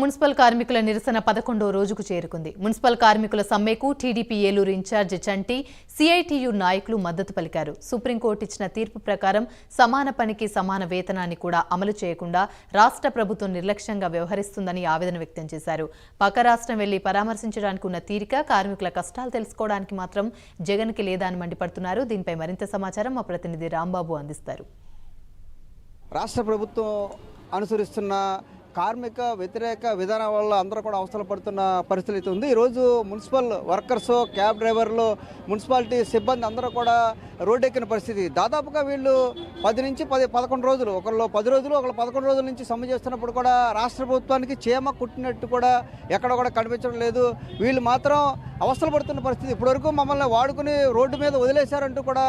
Municipal కార్మికుల నిరసన 11వ రోజుకు చేరుకుంది. మున్సిపల్ కార్మికుల సమ్మెకు టీడీపీ ఏలూరు ఇన్ఛార్జ్ చంటి, సిఐటియు నాయకులు మద్దతు పలికారు. సుప్రీంకోర్టు ఇచ్చిన తీర్పు ప్రకారం సమాన పనికి సమాన వేతనాన్ని కూడా అమలు చేయకుండా రాష్ట్ర ప్రభుత్వం నిర్లక్ష్యంగా వ్యవహరిస్తుందని ఆవేదన వ్యక్తం చేశారు. పక్క రాష్ట్రం వెళ్లి పరామర్శించడానికి ఉన్న తీరిక, కార్మికుల కష్టాలు తెలుసుకోవడానికి మాత్రం జగన్కి లేదా అని మండిపడుతున్నారు. దీనిపై మరింత సమాచారం మా ప్రతినిధి రాంబాబు అందిస్తారు. రాష్ట్ర ప్రభుత్వం అనుసరిస్తున్న కార్మిక వ్యతిరేక విధానం వల్ల అందరూ కూడా అవసరం పడుతున్న పరిస్థితి అయితే ఉంది. ఈరోజు మున్సిపల్ వర్కర్స్, క్యాబ్ డ్రైవర్లు, మున్సిపాలిటీ సిబ్బంది అందరూ కూడా రోడ్డెక్కిన పరిస్థితి. దాదాపుగా వీళ్ళు 10 నుంచి 11 రోజులు, ఒకళ్ళు 10 రోజులు, ఒకళ్ళు 11 రోజుల నుంచి సమ్మె చేస్తున్నప్పుడు కూడా రాష్ట్ర ప్రభుత్వానికి చీమ కుట్టినట్టు కూడా ఎక్కడ కూడా కనిపించడం లేదు. వీళ్ళు మాత్రం అవస్థలు పడుతున్న పరిస్థితి. ఇప్పటివరకు మమ్మల్ని వాడుకుని రోడ్డు మీద వదిలేశారంటూ కూడా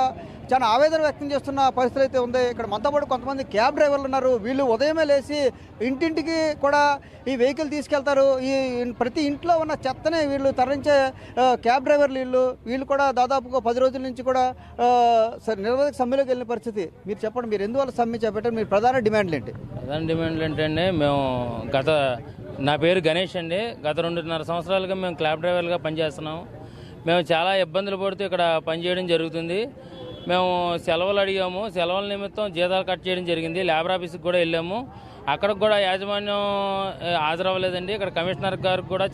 చాలా ఆవేదన వ్యక్తం చేస్తున్న పరిస్థితి అయితే ఉంది. ఇక్కడ మనతో పాటు కొంతమంది క్యాబ్ డ్రైవర్లు ఉన్నారు. వీళ్ళు ఉదయమే లేచి ఇంటింటికి కూడా ఈ వెహికల్ తీసుకెళ్తారు. ఈ ప్రతి ఇంట్లో ఉన్న చెత్తనే వీళ్ళు తరలించే క్యాబ్ డ్రైవర్లు వీళ్ళు కూడా దాదాపుగా 10 రోజుల నుంచి కూడా నిరవధిక సమ్మెలోకి వెళ్ళిన పరిస్థితి. మీరు చెప్పండి, మీరు ఎందువల్ల సమ్మె చేపట్టారు? మీ ప్రధాన డిమాండ్లు ఏంటి? ప్రధాన డిమాండ్లు ఏంటంటే, మేము నా పేరు గణేష్ అండి. గత 2.5 సంవత్సరాలుగా మేము క్యాబ్ డ్రైవర్లుగా పనిచేస్తున్నాం. మేము చాలా ఇబ్బందులు పడుతూ ఇక్కడ పనిచేయడం జరుగుతుంది. మేము సెలవులు అడిగాము, సెలవుల నిమిత్తం జీతాలు కట్ చేయడం జరిగింది. లేబర్ ఆఫీస్కి కూడా వెళ్ళాము, అక్కడికి కూడా యాజమాన్యం హాజరవ్వలేదండి. ఇక్కడ కమిషనర్ గారికి కూడా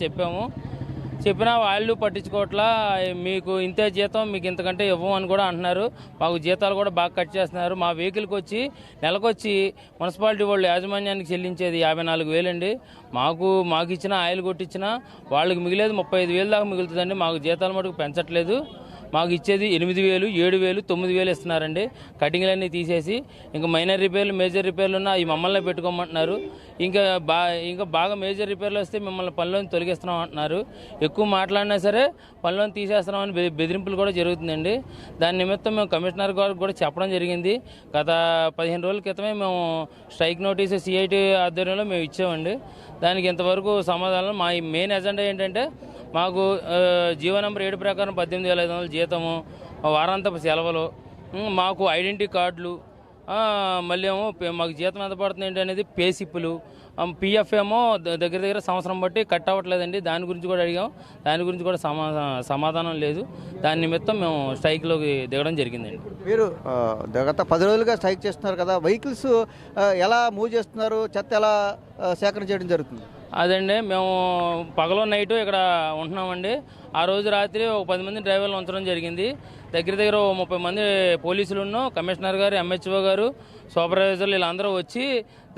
చెప్పినా వాళ్ళు పట్టించుకోవట్లా. మీకు ఇంతే జీతం, మీకు ఇంతకంటే ఇవ్వం అని కూడా అంటున్నారు. మాకు జీతాలు కూడా బాగా కట్ చేస్తున్నారు. మా వెహికల్కి వచ్చి నెలకొచ్చి మున్సిపాలిటీ వాళ్ళు యాజమాన్యానికి చెల్లించేది 54,000 అండి. మాకు ఇచ్చిన ఆయిల్ కొట్టించినా వాళ్ళకి మిగిలేదు 35,000 దాకా మిగులుతుందండి. మాకు జీతాలు మటుకు పెంచట్లేదు. మాకు ఇచ్చేది 8,000, 7,000, 9,000 ఇస్తున్నారండి. కటింగ్లన్నీ తీసేసి ఇంకా మైనర్ రిపేర్లు, మేజర్ రిపేర్లు ఉన్నా ఈ మమ్మల్ని పెట్టుకోమంటున్నారు. ఇంకా బాగా మేజర్ రిపేర్లు వస్తే మిమ్మల్ని పనిలోని తొలగిస్తున్నాం అంటున్నారు. ఎక్కువ మాట్లాడినా సరే పనిలోని తీసేస్తున్నామని బెదిరింపులు కూడా జరుగుతుందండి. దాని నిమిత్తం మేము కమిషనర్ గారికి కూడా చెప్పడం జరిగింది. గత 15 రోజుల క్రితమే మేము స్ట్రైక్ నోటీసు సిఐటి ఆధ్వర్యంలో మేము ఇచ్చామండి. దానికి ఇంతవరకు సమాధానం. మా మెయిన్ ఎజెండా ఏంటంటే, మాకు జీవో నెంబర్ 7 ప్రకారం 18,500 జీతము, వారాంతపు సెలవులు, మాకు ఐడెంటిటీ కార్డులు, మళ్ళీ ఏమో మాకు జీతం ఎంత పడుతుంది ఏంటి అనేది పేసిప్పులు, పిఎఫ్ ఏమో దగ్గర సంవత్సరం బట్టి కట్ అవ్వట్లేదండి. దాని గురించి కూడా అడిగాం, దాని గురించి కూడా సమాధానం లేదు. దాని నిమిత్తం మేము స్ట్రైక్లోకి దిగడం జరిగిందండి. మీరు గత 10 రోజులుగా స్ట్రైక్ చేస్తున్నారు కదా, వెహికల్స్ ఎలా మూవ్ చేస్తున్నారు? చెత్త ఎలా సేకరణ చేయడం జరుగుతుంది? అదండి, మేము పగలో నైటు ఇక్కడ ఉంటున్నామండి. ఆ రోజు రాత్రి ఒక 10 మంది డ్రైవర్లు ఉంచడం జరిగింది. దగ్గర 30 మంది పోలీసులను, కమిషనర్ గారు, ఎంహెచ్ఓ గారు, సూపర్వైజర్లు వీళ్ళందరూ వచ్చి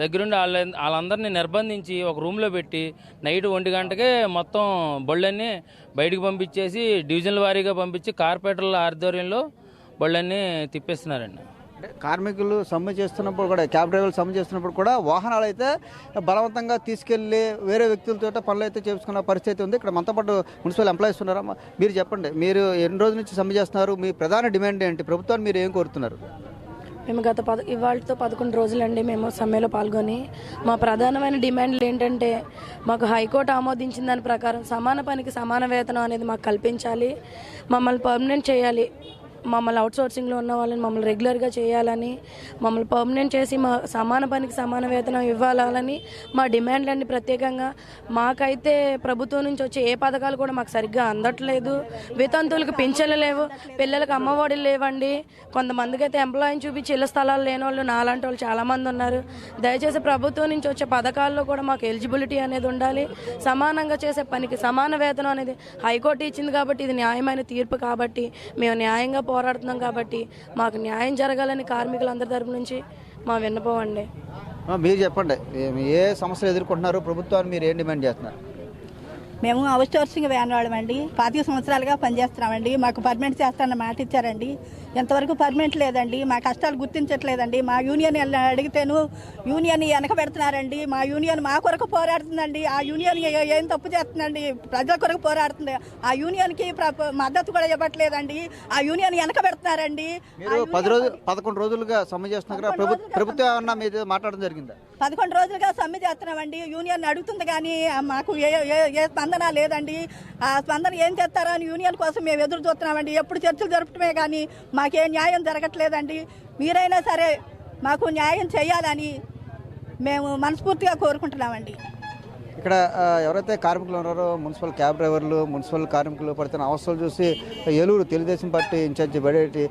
దగ్గరుండి వాళ్ళందరినీ నిర్బంధించి ఒక రూమ్లో పెట్టి నైట్ 1 గంటకే మొత్తం బళ్ళన్నీ బయటకు పంపించేసి డివిజన్ల వారీగా పంపించి కార్పొరేటర్ల ఆధ్వర్యంలో బళ్ళన్నీ తిప్పేస్తున్నారండి. అంటే కార్మికులు సమ్మె చేస్తున్నప్పుడు కూడా, క్యాబ్ డ్రైవర్లు సమ్మె చేస్తున్నప్పుడు కూడా వాహనాలు అయితే బలవంతంగా తీసుకెళ్లి వేరే వ్యక్తులతో పనులు అయితే చేసుకున్న పరిస్థితి ఉంది. ఇక్కడ మనతో పాటు మున్సిపల్ ఎంప్లాయీస్ ఉన్నారా? మీరు చెప్పండి, మీరు ఎన్ని రోజుల నుంచి సమ్మె చేస్తున్నారు? మీ ప్రధాన డిమాండ్ ఏంటి? ప్రభుత్వాన్ని మీరు ఏం కోరుతున్నారు? మేము ఇవాళతో 11 రోజులండి మేము సమ్మెలో పాల్గొని. మా ప్రధానమైన డిమాండ్లు ఏంటంటే, మాకు హైకోర్టు ఆమోదించిన దాని ప్రకారం సమాన పనికి సమాన వేతనం అనేది మాకు కల్పించాలి. మమ్మల్ని పర్మనెంట్ చేయాలి. మమ్మల్ని అవుట్సోర్సింగ్లో ఉన్న వాళ్ళని మమ్మల్ని రెగ్యులర్గా చేయాలని, మమ్మల్ని పర్మనెంట్ చేసి మా సమాన పనికి సమాన వేతనం ఇవ్వాలని మా డిమాండ్లన్నీ. ప్రత్యేకంగా మాకైతే ప్రభుత్వం నుంచి వచ్చే ఏ పథకాలు కూడా మాకు సరిగ్గా అందట్లేదు. వితంతువులకు పింఛన్లు లేవు, పిల్లలకు అమ్మఒడిలు లేవండి. కొంతమందికి అయితే ఎంప్లాయీని చూపించి ఇళ్ల స్థలాలు లేని వాళ్ళు, నాలాంటి వాళ్ళు చాలామంది ఉన్నారు. దయచేసి ప్రభుత్వం నుంచి వచ్చే పథకాల్లో కూడా మాకు ఎలిజిబిలిటీ అనేది ఉండాలి. సమానంగా చేసే పనికి సమాన వేతనం అనేది హైకోర్టు ఇచ్చింది కాబట్టి, ఇది న్యాయమైన తీర్పు కాబట్టి మేము న్యాయంగా పోరాడుతున్నాం కాబట్టి మాకు న్యాయం జరగాలని కార్మికులందరి తరపు నుంచి మా విన్నపం అండి. మీరు చెప్పండి, ఏ సమస్యలు ఎదుర్కొంటున్నారు? ప్రభుత్వాన్ని మీరు ఏం డిమాండ్ చేస్తున్నారు? మేము అవుట్సోర్సింగ్ వ్యాన్ వాళ్ళమండి. 25 సంవత్సరాలుగా పనిచేస్తున్నామండి. మాకు పర్మనెంట్ చేస్తానని మాట ఇచ్చారండి. ఎంతవరకు పర్మనెంట్ లేదండి. మా కష్టాలు గుర్తించట్లేదండి. మా యూనియన్ అడిగితేను యూనియన్ వెనక పెడుతున్నారండి. మా యూనియన్ మా కొరకు పోరాడుతుందండి. ఆ యూనియన్ ఏం తప్పు చేస్తుందండి? ప్రజల కొరకు పోరాడుతుంది. ఆ యూనియన్కి మద్దతు కూడా ఇవ్వట్లేదండి. ఆ యూనియన్ వెనక పెడుతున్నారండి. 11 రోజులుగా సమ్మె చేస్తున్నారు. ప్రభుత్వం ఏమన్నా మీరు మాట్లాడడం జరిగిందా? 11 రోజులుగా సమ్మె చేస్తున్నామండి. యూనియన్ అడుగుతుంది కానీ మాకు ఏ స్పందన లేదండి. ఆ స్పందన ఏం చేస్తారా అని యూనియన్ కోసం మేము ఎదురు చూస్తున్నామండి. ఎప్పుడు చర్చలు జరపటమే కానీ మాకే న్యాయం జరగట్లేదండి. మీరైనా సరే మాకు న్యాయం చేయాలని మేము మనస్ఫూర్తిగా కోరుకుంటున్నామండి. ఇక్కడ ఎవరైతే కార్మికులు ఉన్నారో మున్సిపల్ క్యాబ్ డ్రైవర్లు, మున్సిపల్ కార్మికులు పడుతున్న అవస్థలు చూసి ఏలూరు తెలుగుదేశం పార్టీ ఇన్ఛార్జి బడేటి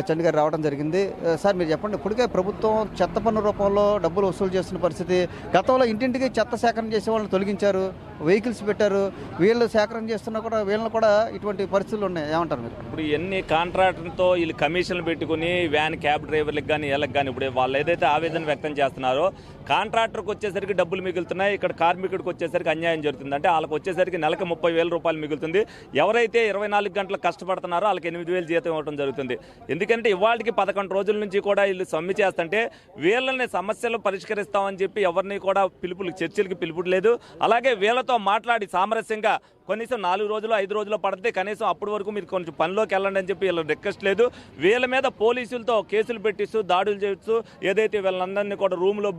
చండి గారు రావడం జరిగింది. సార్ మీరు చెప్పండి, ఇప్పటికే ప్రభుత్వం చెత్త పన్ను రూపంలో డబ్బులు వసూలు చేస్తున్న పరిస్థితి. గతంలో ఇంటింటికి చెత్త సేకరణ చేసే వాళ్ళని తొలగించారు, వెహికల్స్ పెట్టారు. వీళ్ళు సేకరణ చేస్తున్నా కూడా వీళ్ళని కూడా ఇటువంటి పరిస్థితులు ఉన్నాయి. ఏమంటారు మీరు? ఇప్పుడు ఎన్ని కాంట్రాక్టర్తో వీళ్ళు కమిషన్లు పెట్టుకుని వ్యాన్ క్యాబ్ డ్రైవర్లకు కానీ వీళ్ళకి కానీ ఇప్పుడు వాళ్ళు ఏదైతే ఆవేదన వ్యక్తం చేస్తున్నారో కాంట్రాక్టర్కి వచ్చేసరికి డబ్బులు మిగులుతున్నాయి, ఇక్కడ కార్మికుడికి వచ్చేసరికి అన్యాయం జరుగుతుంది. అంటే వాళ్ళకి వచ్చేసరికి నెలకు 30,000 రూపాయలు మిగులుతుంది. ఎవరైతే 24 గంటలు కష్టపడుతున్నారో వాళ్ళకి 8,000 జీతం ఇవ్వడం జరుగుతుంది. ఎందుకంటే ఇవాళకి 11 రోజుల నుంచి కూడా వీళ్ళు సమ్మె చేస్తుంటే వీళ్ళని సమస్యలు పరిష్కరిస్తామని చెప్పి ఎవరిని కూడా చర్చలకి పిలుపు లేదు. అలాగే వీళ్ళతో మాట్లాడి సామరస్యంగా కనీసం 4 రోజులు 5 రోజులు పడితే కనీసం అప్పటి వరకు మీరు కొంచెం పనిలోకి వెళ్ళండి అని చెప్పి వీళ్ళ రిక్వెస్ట్ లేదు. వీళ్ళ మీద పోలీసులతో కేసులు పెట్టిస్తూ దాడులు చేయొచ్చు, ఏదైతే వీళ్ళందరినీ కూడా రూమ్లో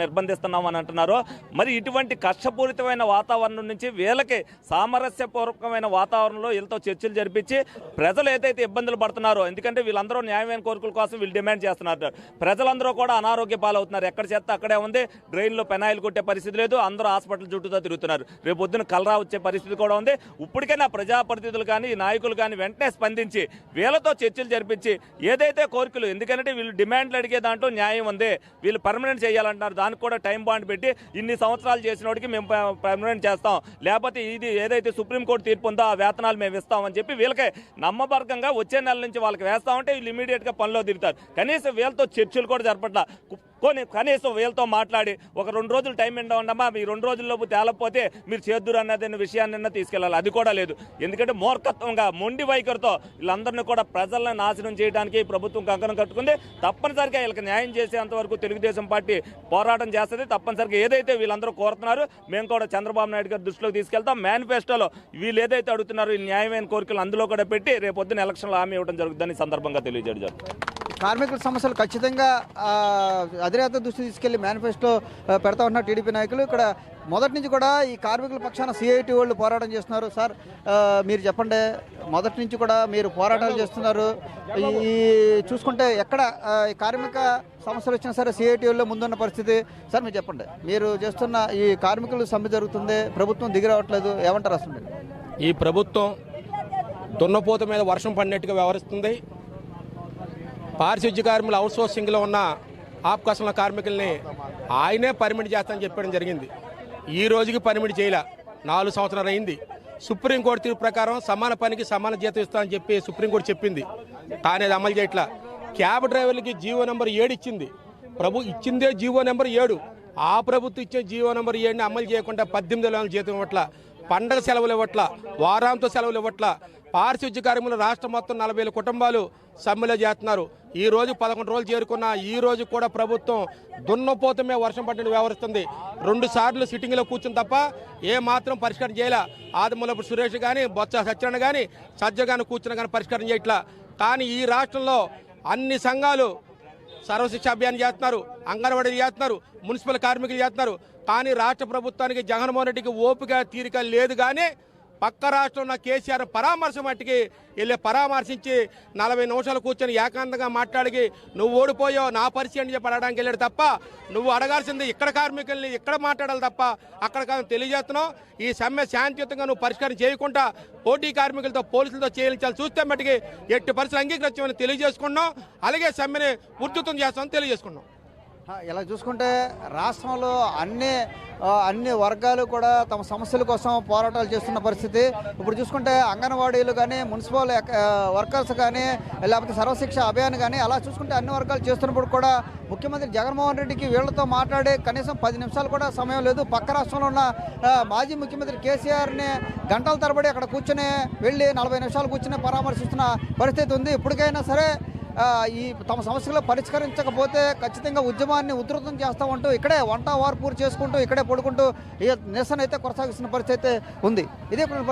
నిర్బంధిస్తున్నాం అని అంటున్నారో మరి ఇటువంటి కష్టపూరితమైన వాతావరణం నుంచి వీళ్ళకి సామరస్యపూర్వకమైన వాతావరణంలో వీళ్ళతో చర్చలు జరిపించి ప్రజలు ఏదైతే ఇబ్బందులు పడుతున్నారో, ఎందుకంటే వీళ్ళందరూ న్యాయమైన కోరికల కోసం వీళ్ళు డిమాండ్ చేస్తున్నారు. ప్రజలందరూ కూడా అనారోగ్య పాలవుతున్నారు. ఎక్కడ చేస్తే అక్కడే ఉంది, డ్రైన్లో పెనాయిల్ కొట్టే పరిస్థితి లేదు, అందరూ హాస్పిటల్ చుట్టూతో తిరుగుతున్నారు. రేపు పొద్దున కలరా వచ్చే పరిస్థితి కూడా ఉంది. ఇప్పటికైనా ప్రజాప్రతినిధులు కానీ నాయకులు కానీ వెంటనే స్పందించి వీళ్ళతో చర్చలు జరిపించి ఏదైతే కోరికలు, ఎందుకంటే వీళ్ళు డిమాండ్లు అడిగే దాంట్లో న్యాయం ఉంది, వీళ్ళు పర్మనెంట్ చేయాలంటున్నారు. దానికి కూడా టైం బాండ్ పెట్టి ఇన్ని సంవత్సరాలు చేసిన వాడికి మేము పర్మనెంట్ చేస్తాం, లేకపోతే ఇది ఏదైతే సుప్రీంకోర్టు తీర్పు ఉందో ఆ వేతనాలు మేము ఇస్తామని చెప్పి వీళ్ళకి నమ్మబర్గంగా వచ్చే నెల నుంచి వాళ్ళకి వేస్తామంటే వీళ్ళు ఇమీడియట్గా పనిలో దిగుతారు. కనీసం వీళ్ళతో చర్చలు కూడా జరపట్ల. కనీసం వీళ్ళతో మాట్లాడి ఒక 2 రోజులు టైం ఉండమ్మా, మీ 2 రోజుల్లోపు తేలకపోతే మీరు చేద్దురు అన్నది విషయాన్ని తీసుకెళ్ళాలి. అది కూడా లేదు. ఎందుకంటే మూర్ఖత్వంగా మొండి వైఖరితో వీళ్ళందరినీ కూడా ప్రజలను నాశనం చేయడానికి ప్రభుత్వం కంకణం కట్టుకుంది. తప్పనిసరిగా వీళ్ళకి న్యాయం చేసేంత వరకు తెలుగుదేశం పార్టీ పోరాటం చేస్తుంది. తప్పనిసరిగా ఏదైతే వీళ్ళందరూ కోరుతున్నారో మేము కూడా చంద్రబాబు నాయుడు గారి దృష్టిలోకి తీసుకెళ్తాం. మేనిఫెస్టోలో వీళ్ళు ఏదైతే అడుగుతున్నారో ఈ న్యాయమైన కోరికలు అందులో కూడా పెట్టి రేపొద్దున ఎలక్షన్లో హామీ ఇవ్వడం జరుగుతుందని సందర్భంగా తెలియజేయడం జరుగుతుంది. కార్మికుల సమస్యలు ఖచ్చితంగా అధినేత దృష్టి తీసుకెళ్లి మేనిఫెస్టో పెడతా ఉంటున్నారు టీడీపీ నాయకులు. ఇక్కడ మొదటి నుంచి కూడా ఈ కార్మికుల పక్షాన సిఐటి వాళ్ళు పోరాటం చేస్తున్నారు. సార్ మీరు చెప్పండి, మొదటి నుంచి కూడా మీరు పోరాటాలు చేస్తున్నారు. ఈ చూసుకుంటే ఎక్కడ ఈ కార్మిక సమస్యలు వచ్చినా సరే సిఐటి వాళ్ళు ముందున్న పరిస్థితి. సార్ మీరు చెప్పండి, మీరు చేస్తున్న ఈ కార్మికులు సమ్మె జరుగుతుంది, ప్రభుత్వం దిగి రావట్లేదు, ఏమంటారు అసలు మీరు? ఈ ప్రభుత్వం దున్నపోత మీద వర్షం పడినట్టుగా వ్యవహరిస్తుంది. పారిశుద్ధ్య కార్మికులు అవుట్సోర్సింగ్లో ఉన్న ఆప్కాసంలో కార్మికుల్ని ఆయనే పర్మిట్ చేస్తానని చెప్పడం జరిగింది. ఈ రోజుకి పర్మిట్ చేయలే, 4 సంవత్సరాలు అయింది. సుప్రీంకోర్టు తీర్పు ప్రకారం సమాన పనికి సమాన జీతం ఇస్తామని చెప్పి సుప్రీంకోర్టు చెప్పింది, కానీ అది అమలు చేయట్లా. క్యాబ్ డ్రైవర్లకి జీవో నెంబర్ 7 ఇచ్చింది. ఇచ్చిందే జీవో నెంబర్ 7. ఆ ప్రభుత్వం ఇచ్చే జీవో నెంబర్ 7ని అమలు చేయకుండా 18,000 జీతం ఇవ్వట్ల, పండగ సెలవులు ఇవ్వట్ల, వారాంత సెలవులు ఇవ్వట్ల. పారిశుద్ధ్య కార్మికులు రాష్ట్రం మొత్తం 40,000 కుటుంబాలు సమ్మెలో చేస్తున్నారు. ఈ రోజు 11 రోజులు చేరుకున్న ఈ రోజు కూడా ప్రభుత్వం దున్నపోతమే వర్షం పట్టిన వ్యవహరిస్తుంది. 2 సార్లు సిట్టింగ్లో కూర్చుని తప్ప ఏ మాత్రం పరిష్కారం చేయలే. ఆదిమూలపు సురేష్ కానీ, బొత్స సత్యనారాయణ కానీ, సజ్జగాని కూర్చున్న కానీ పరిష్కారం చేయట్లా. కానీ ఈ రాష్ట్రంలో అన్ని సంఘాలు సర్వశిక్ష అభియాన్ చేస్తున్నారు, అంగన్వాడీలు చేస్తున్నారు, మున్సిపల్ కార్మికులు చేస్తున్నారు. కానీ రాష్ట్ర ప్రభుత్వానికి జగన్మోహన్ రెడ్డికి ఓపిక తీరిక లేదు. కానీ పక్క రాష్ట్రంలో కేసీఆర్ పరామర్శ మట్టికి వెళ్ళి పరామర్శించి 40 నిమిషాలు కూర్చొని ఏకాంతంగా మాట్లాడి నువ్వు ఓడిపోయావు నా పరిస్థితి అని చెప్పి అడగడానికి వెళ్ళాడు తప్ప నువ్వు అడగాల్సింది ఇక్కడ కార్మికుల్ని ఇక్కడ మాట్లాడాలి తప్ప అక్కడ కాదు తెలియజేస్తున్నావు. ఈ సమ్మె శాంతియుతంగా నువ్వు పరిష్కారం చేయకుండా పోటీ కార్మికులతో పోలీసులతో చేయించాలి చూస్తే మట్టికి ఎట్టి పరిస్థితులు అంగీకరించమని తెలియజేసుకున్నాం. అలాగే సమ్మెని ఉధృతం చేస్తామని తెలియజేసుకున్నాం. ఇలా చూసుకుంటే రాష్ట్రంలో అన్ని వర్గాలు కూడా తమ సమస్యల కోసం పోరాటాలు చేస్తున్న పరిస్థితి. ఇప్పుడు చూసుకుంటే అంగన్వాడీలు కానీ, మున్సిపల్ వర్కర్స్ కానీ, లేకపోతే సర్వశిక్ష అభియాన్ కానీ అలా చూసుకుంటే అన్ని వర్గాలు చేస్తున్నప్పుడు కూడా ముఖ్యమంత్రి జగన్మోహన్ రెడ్డికి వీళ్లతో మాట్లాడే కనీసం 10 నిమిషాలు కూడా సమయం లేదు. పక్క రాష్ట్రంలో ఉన్న మాజీ ముఖ్యమంత్రి కేసీఆర్ని గంటల తరబడి అక్కడ కూర్చొని వెళ్ళి 40 నిమిషాలు కూర్చొని పరామర్శిస్తున్న పరిస్థితి ఉంది. ఇప్పటికైనా సరే ఈ తమ సమస్యలు పరిష్కరించకపోతే ఖచ్చితంగా ఉద్యమాన్ని ఉధృతం చేస్తామంటూ ఇక్కడే వంట వార్పూరు చేసుకుంటూ ఇక్కడే పడుకుంటూ నిరసన అయితే కొనసాగిస్తున్న పరిస్థితి ఉంది. ఇదే పరిస్థితి.